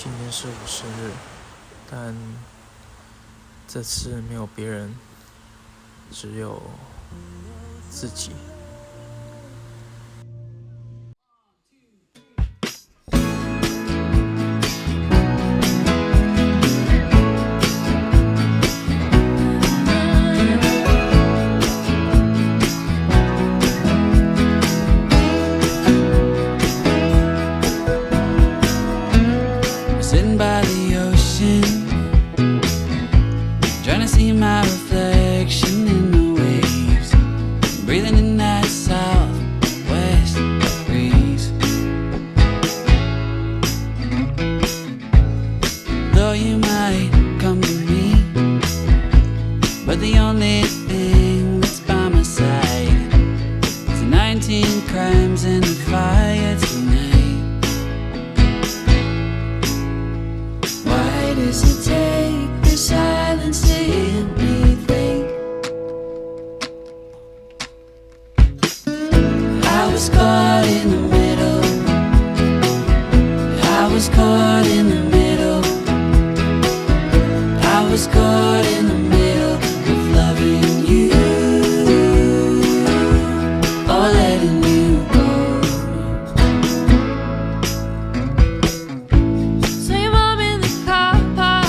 今天是我生日，但这次没有别人，只有自己。Sitting by the ocean, trying to see my reflection in the waves, breathing in that southwest breeze. Though you might come to me, but the only thing that's by my side is the 19 crimes and the fire tonight. Why does it take the silence to hit me think? I was caught in the middle. I was caught in the middle. I was caught in the middle of loving you or letting you go. Saw your mom in the car park.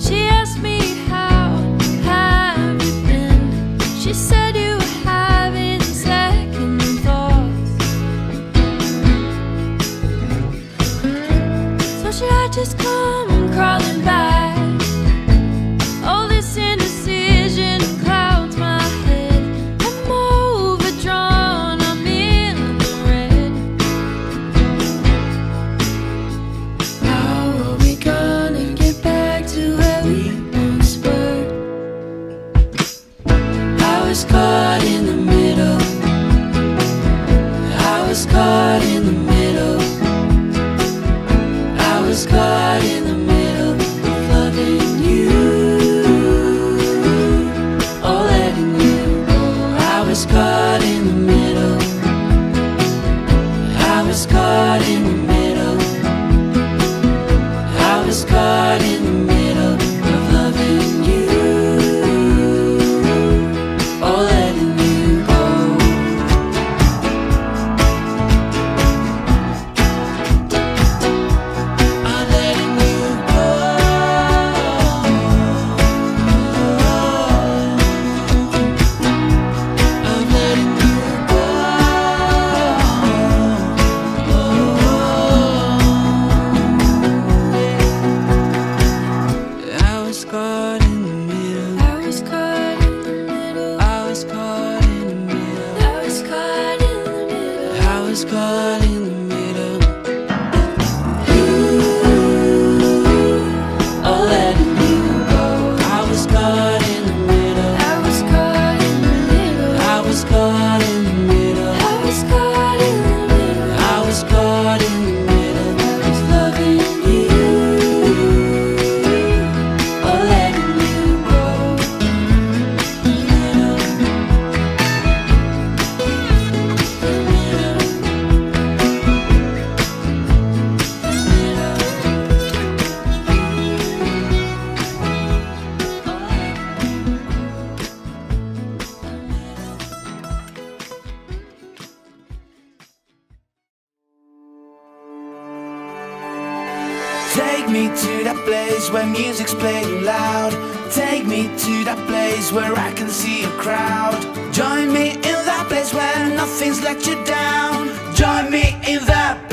She asked me, how have you been? She said you were having second thoughts. So should I just come crawling back? Oh, this indecision clouds my head. I'm overdrawn, I'm in the red. How are we gonna get back to where we once were? I was caught in the middle. I was caught in the middle. I was caught in the middle of loving you or letting you go. I was caught in the middle. I was caught in the middle. I was caught in the middle of loving you or letting you go. I'm letting you go. I'm letting you go. I was caught in the middle. I was caught in the middle. I was caught in the middle. I was caught in the middle. I was caught in the middle. Oh, letting you go. I was caught in the middle. I was caught in the middle. I was caught in the middle. I was caught in the middle. I was caught in the middle of loving you or letting you go. Take me to that place where music's playing loud. Take me to that place where I can see a crowd. Join me in that place where nothing's let you down. Join me in that